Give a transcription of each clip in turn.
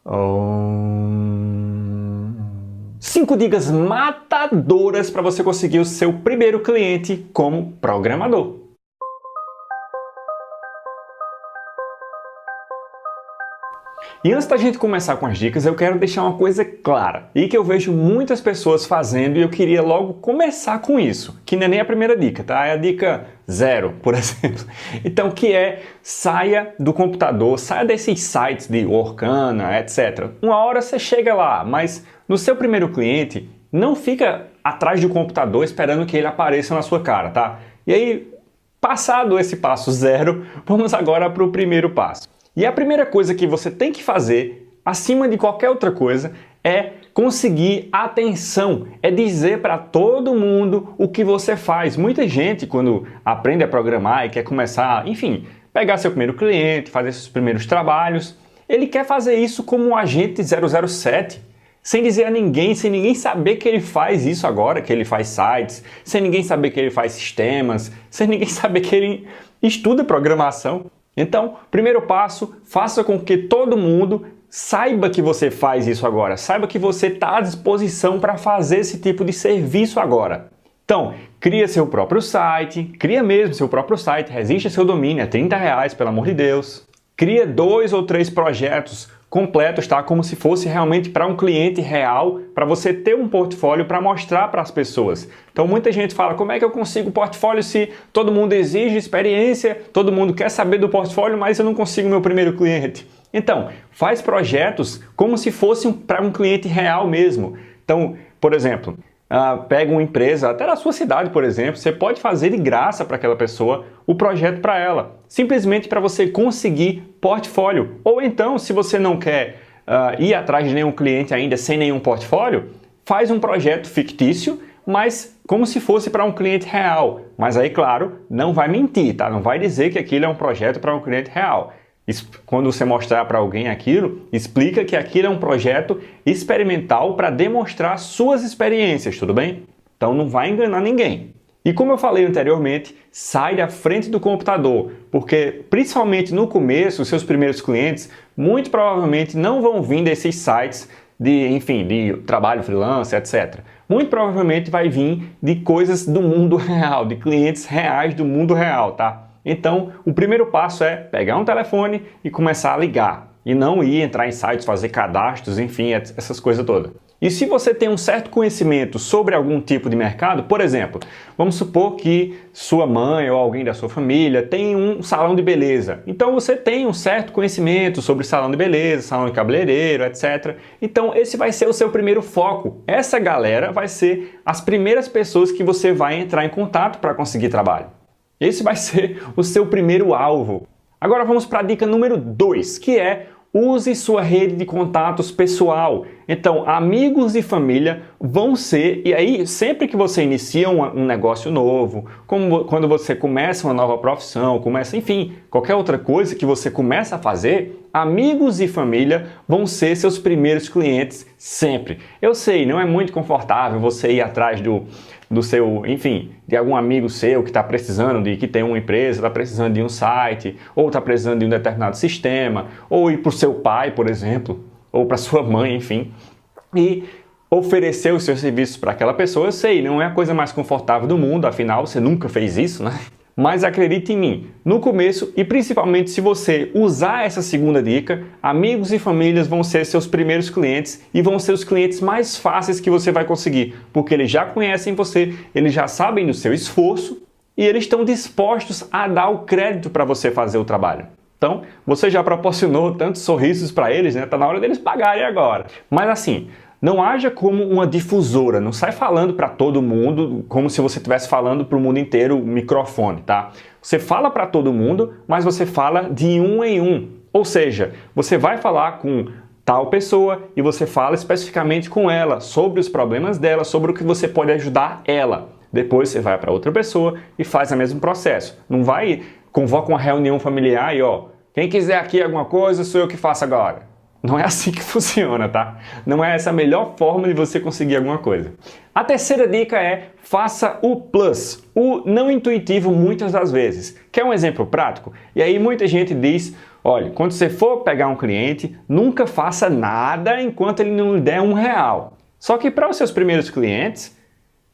5 dicas matadoras para você conseguir o seu primeiro cliente como programador. E antes da gente começar com as dicas, eu quero deixar uma coisa clara e que eu vejo muitas pessoas fazendo e eu queria logo começar com isso, que não é nem a primeira dica, tá? É a dica 0, por exemplo. Então, que é saia do computador, saia desses sites de Workana, etc. Uma hora você chega lá, mas no seu primeiro cliente, não fica atrás do computador esperando que ele apareça na sua cara, tá? E aí, passado esse passo 0, vamos agora para o primeiro passo. E a primeira coisa que você tem que fazer, acima de qualquer outra coisa, é conseguir atenção, é dizer para todo mundo o que você faz. Muita gente, quando aprende a programar e quer começar, enfim, pegar seu primeiro cliente, fazer seus primeiros trabalhos, ele quer fazer isso como um agente 007, sem dizer a ninguém, sem ninguém saber que ele faz isso agora, que ele faz sites, sem ninguém saber que ele faz sistemas, sem ninguém saber que ele estuda programação. Então, primeiro passo, faça com que todo mundo saiba que você faz isso agora, saiba que você está à disposição para fazer esse tipo de serviço agora. Então, cria seu próprio site, cria mesmo seu próprio site, registre seu domínio, é R$30, pelo amor de Deus. Cria 2 ou 3 projetos completos, tá? Como se fosse realmente para um cliente real, para você ter um portfólio para mostrar para as pessoas. Então muita gente fala, como é que eu consigo portfólio se todo mundo exige experiência, todo mundo quer saber do portfólio, mas eu não consigo meu primeiro cliente. Então, faz projetos como se fosse para um cliente real mesmo. Então, por exemplo, pega uma empresa, até na sua cidade, por exemplo, você pode fazer de graça para aquela pessoa o projeto para ela, simplesmente para você conseguir portfólio. Ou então, se você não quer ir atrás de nenhum cliente ainda sem nenhum portfólio, faz um projeto fictício, mas como se fosse para um cliente real. Mas aí, claro, não vai mentir, tá? Não vai dizer que aquilo é um projeto para um cliente real. Quando você mostrar para alguém aquilo, explica que aquilo é um projeto experimental para demonstrar suas experiências, tudo bem? Então não vai enganar ninguém. E como eu falei anteriormente, sai da frente do computador, porque principalmente no começo, os seus primeiros clientes muito provavelmente não vão vir desses sites de trabalho freelance, etc. Muito provavelmente vai vir de coisas do mundo real, de clientes reais do mundo real, tá? Então, o primeiro passo é pegar um telefone e começar a ligar. E não ir entrar em sites, fazer cadastros, enfim, essas coisas todas. E se você tem um certo conhecimento sobre algum tipo de mercado, por exemplo, vamos supor que sua mãe ou alguém da sua família tem um salão de beleza. Então você tem um certo conhecimento sobre salão de beleza, salão de cabeleireiro, etc. Então esse vai ser o seu primeiro foco. Essa galera vai ser as primeiras pessoas que você vai entrar em contato para conseguir trabalho. Esse vai ser o seu primeiro alvo. Agora vamos para a dica número 2, que é use sua rede de contatos pessoal. Então, amigos e família vão ser, e aí sempre que você inicia um negócio novo, como quando você começa uma nova profissão, enfim, qualquer outra coisa que você começa a fazer, amigos e família vão ser seus primeiros clientes sempre. Eu sei, não é muito confortável você ir atrás do seu, enfim, de algum amigo seu que está precisando que tem uma empresa, está precisando de um site, ou está precisando de um determinado sistema, ou ir para o seu pai, por exemplo, ou para sua mãe, enfim, e oferecer os seus serviços para aquela pessoa. Eu sei, não é a coisa mais confortável do mundo, afinal você nunca fez isso, né? Mas acredite em mim, no começo e principalmente se você usar essa segunda dica, amigos e famílias vão ser seus primeiros clientes e vão ser os clientes mais fáceis que você vai conseguir, porque eles já conhecem você, eles já sabem do seu esforço e eles estão dispostos a dar o crédito para você fazer o trabalho. Então, você já proporcionou tantos sorrisos para eles, né? Tá na hora deles pagarem agora. Mas assim, não haja como uma difusora, não sai falando para todo mundo como se você estivesse falando para o mundo inteiro o microfone, tá? Você fala para todo mundo, mas você fala de um em um. Ou seja, você vai falar com tal pessoa e você fala especificamente com ela, sobre os problemas dela, sobre o que você pode ajudar ela. Depois você vai para outra pessoa e faz o mesmo processo. Não vai, convoca uma reunião familiar e ó, quem quiser aqui alguma coisa, sou eu que faço agora. Não é assim que funciona, tá? Não é essa a melhor forma de você conseguir alguma coisa. A terceira dica é faça o plus, o não intuitivo muitas das vezes. Quer um exemplo prático? E aí muita gente diz Olha, quando você for pegar um cliente, nunca faça nada enquanto ele não lhe der R$1. Só que para os seus primeiros clientes,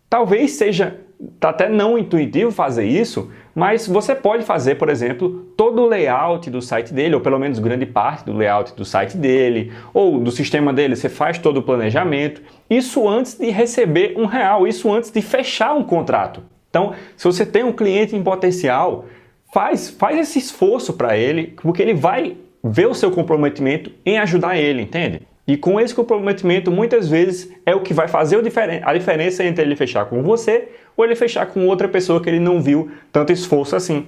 talvez seja até não intuitivo fazer isso, mas você pode fazer, por exemplo, todo o layout do site dele, ou pelo menos grande parte do layout do site dele, ou do sistema dele, você faz todo o planejamento. Isso antes de receber R$1, isso antes de fechar um contrato. Então, se você tem um cliente em potencial, faz esse esforço para ele, porque ele vai ver o seu comprometimento em ajudar ele, entende? E com esse comprometimento, muitas vezes, é o que vai fazer a diferença entre ele fechar com você ou ele fechar com outra pessoa que ele não viu tanto esforço assim.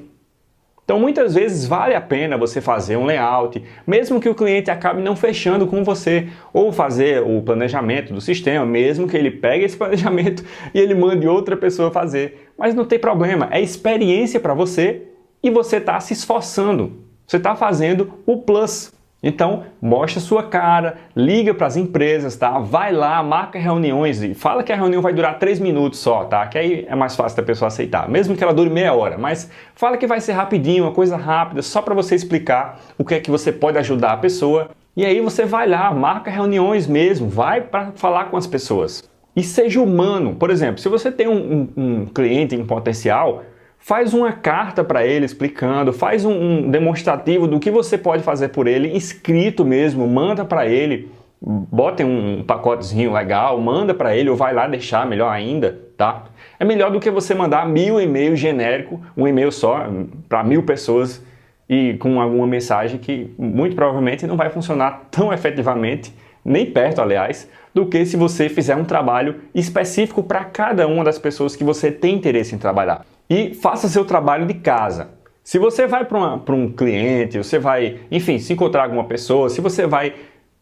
Então, muitas vezes, vale a pena você fazer um layout, mesmo que o cliente acabe não fechando com você, ou fazer o planejamento do sistema, mesmo que ele pegue esse planejamento e ele mande outra pessoa fazer. Mas não tem problema, é experiência para você e você está se esforçando, você está fazendo o plus. Então, mostra sua cara, liga para as empresas, tá? Vai lá, marca reuniões e fala que a reunião vai durar 3 minutos só, tá? Que aí é mais fácil da pessoa aceitar, mesmo que ela dure meia hora, mas fala que vai ser rapidinho, uma coisa rápida, só para você explicar o que é que você pode ajudar a pessoa. E aí você vai lá, marca reuniões mesmo, vai para falar com as pessoas. E seja humano. Por exemplo, se você tem um cliente em potencial, faz uma carta para ele explicando, faz um demonstrativo do que você pode fazer por ele, escrito mesmo, manda para ele, bota um pacotezinho legal, manda para ele ou vai lá deixar, melhor ainda, tá? É melhor do que você mandar 1000 e-mails genéricos, um e-mail só para 1000 pessoas e com alguma mensagem que muito provavelmente não vai funcionar tão efetivamente, nem perto, aliás, do que se você fizer um trabalho específico para cada uma das pessoas que você tem interesse em trabalhar. E faça seu trabalho de casa. Se você vai para um cliente, você vai, enfim, se encontrar com alguma pessoa, se você vai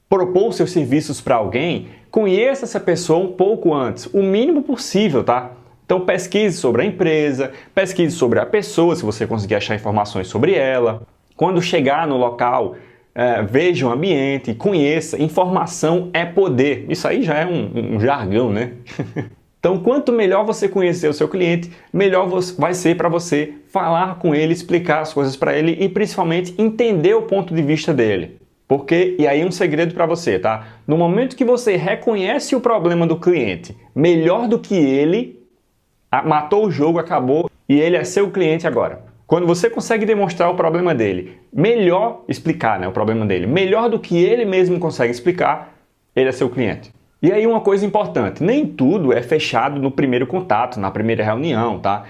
propor seus serviços para alguém, conheça essa pessoa um pouco antes, o mínimo possível, tá? Então pesquise sobre a empresa, pesquise sobre a pessoa, se você conseguir achar informações sobre ela. Quando chegar no local, veja o ambiente, conheça. Informação é poder. Isso aí já é um jargão, né? Então, quanto melhor você conhecer o seu cliente, melhor vai ser para você falar com ele, explicar as coisas para ele e principalmente entender o ponto de vista dele. Porque, e aí um segredo para você, tá? No momento que você reconhece o problema do cliente melhor do que ele, matou o jogo, acabou e ele é seu cliente agora. Quando você consegue demonstrar o problema dele, melhor explicar, né, o problema dele, melhor do que ele mesmo consegue explicar, ele é seu cliente. E aí uma coisa importante, nem tudo é fechado no primeiro contato, na primeira reunião, tá?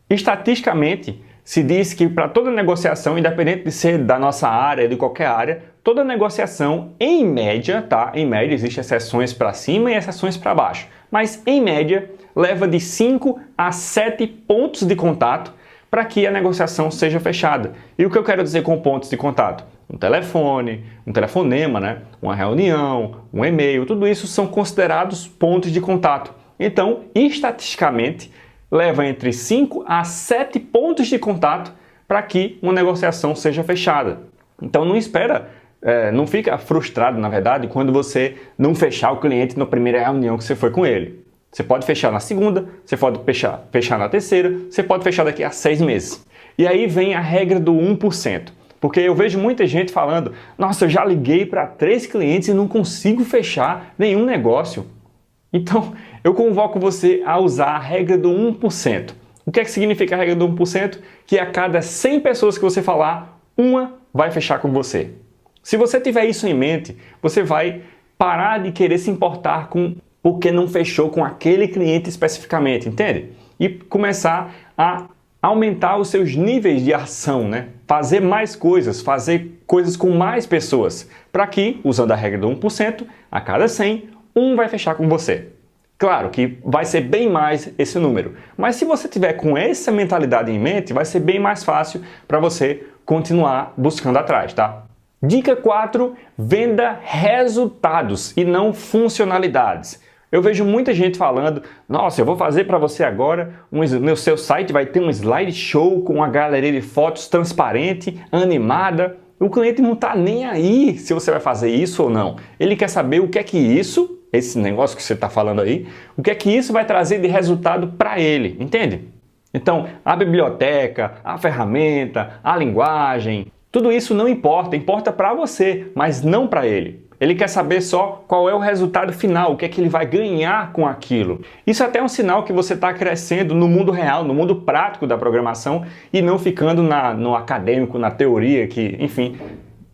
Estatisticamente, se diz que para toda negociação, independente de ser da nossa área, de qualquer área, toda negociação, em média, tá? Em média, existem exceções para cima e exceções para baixo, mas em média, leva de 5 a 7 pontos de contato para que a negociação seja fechada. E o que eu quero dizer com pontos de contato? Um telefone, um telefonema, né? Uma reunião, um e-mail, tudo isso são considerados pontos de contato. Então, estatisticamente, leva entre 5 a 7 pontos de contato para que uma negociação seja fechada. Então, não espera, não fica frustrado, na verdade, quando você não fechar o cliente na primeira reunião que você foi com ele. Você pode fechar na segunda, você pode fechar na terceira, você pode fechar daqui a 6 meses. E aí vem a regra do 1%. Porque eu vejo muita gente falando, nossa, eu já liguei para 3 clientes e não consigo fechar nenhum negócio. Então, eu convoco você a usar a regra do 1%. O que é que significa a regra do 1%? Que a cada 100 pessoas que você falar, uma vai fechar com você. Se você tiver isso em mente, você vai parar de querer se importar com porque não fechou com aquele cliente especificamente, entende? E começar a aumentar os seus níveis de ação, né? Fazer mais coisas, fazer coisas com mais pessoas, para que, usando a regra do 1%, a cada 100, um vai fechar com você. Claro que vai ser bem mais esse número, mas se você tiver com essa mentalidade em mente, vai ser bem mais fácil para você continuar buscando atrás, tá? Dica 4, venda resultados e não funcionalidades. Eu vejo muita gente falando, nossa, eu vou fazer para você agora, no seu site vai ter um slideshow com uma galeria de fotos transparente, animada. O cliente não está nem aí se você vai fazer isso ou não. Ele quer saber o que é que isso, esse negócio que você está falando aí, o que é que isso vai trazer de resultado para ele, entende? Então, a biblioteca, a ferramenta, a linguagem, Tudo isso não importa, importa para você, mas não para ele. Ele quer saber só qual é o resultado final, o que é que ele vai ganhar com aquilo. Isso até é um sinal que você está crescendo no mundo real, no mundo prático da programação e não ficando no acadêmico, na teoria, que, enfim,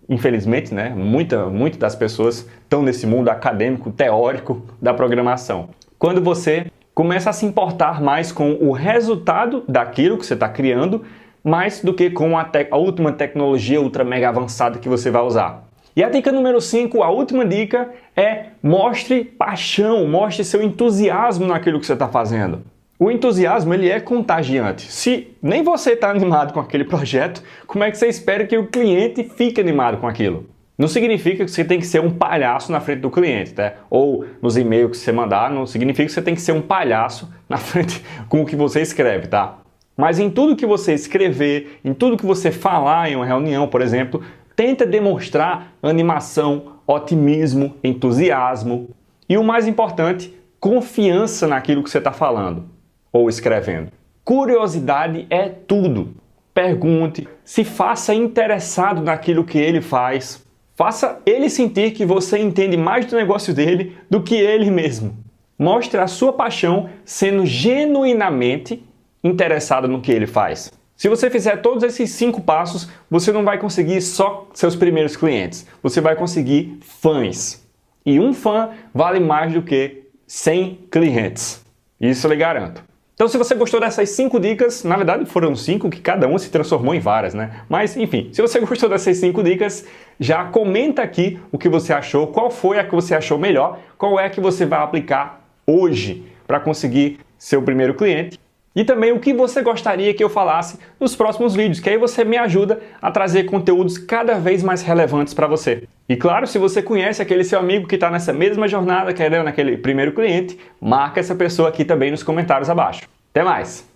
infelizmente, né, muitas das pessoas estão nesse mundo acadêmico, teórico da programação. Quando você começa a se importar mais com o resultado daquilo que você está criando, mais do que com a última tecnologia ultra mega avançada que você vai usar. E a dica número 5, a última dica, é mostre paixão, mostre seu entusiasmo naquilo que você está fazendo. O entusiasmo, ele é contagiante. Se nem você está animado com aquele projeto, como é que você espera que o cliente fique animado com aquilo? Não significa que você tem que ser um palhaço na frente do cliente, tá? Ou nos e-mails que você mandar, não significa que você tem que ser um palhaço na frente com o que você escreve, tá? Mas em tudo que você escrever, em tudo que você falar em uma reunião, por exemplo, tenta demonstrar animação, otimismo, entusiasmo e, o mais importante, confiança naquilo que você está falando ou escrevendo. Curiosidade é tudo. Pergunte, se faça interessado naquilo que ele faz. Faça ele sentir que você entende mais do negócio dele do que ele mesmo. Mostre a sua paixão sendo genuinamente interessado no que ele faz. Se você fizer todos esses 5 passos, você não vai conseguir só seus primeiros clientes. Você vai conseguir fãs. E um fã vale mais do que 100 clientes. Isso eu lhe garanto. Então, se você gostou dessas 5 dicas, na verdade foram 5 que cada uma se transformou em várias, né? Mas, enfim, se você gostou dessas 5 dicas, já comenta aqui o que você achou, qual foi a que você achou melhor, qual é a que você vai aplicar hoje para conseguir seu primeiro cliente. E também o que você gostaria que eu falasse nos próximos vídeos, que aí você me ajuda a trazer conteúdos cada vez mais relevantes para você. E claro, se você conhece aquele seu amigo que está nessa mesma jornada, querendo aquele primeiro cliente, marca essa pessoa aqui também nos comentários abaixo. Até mais!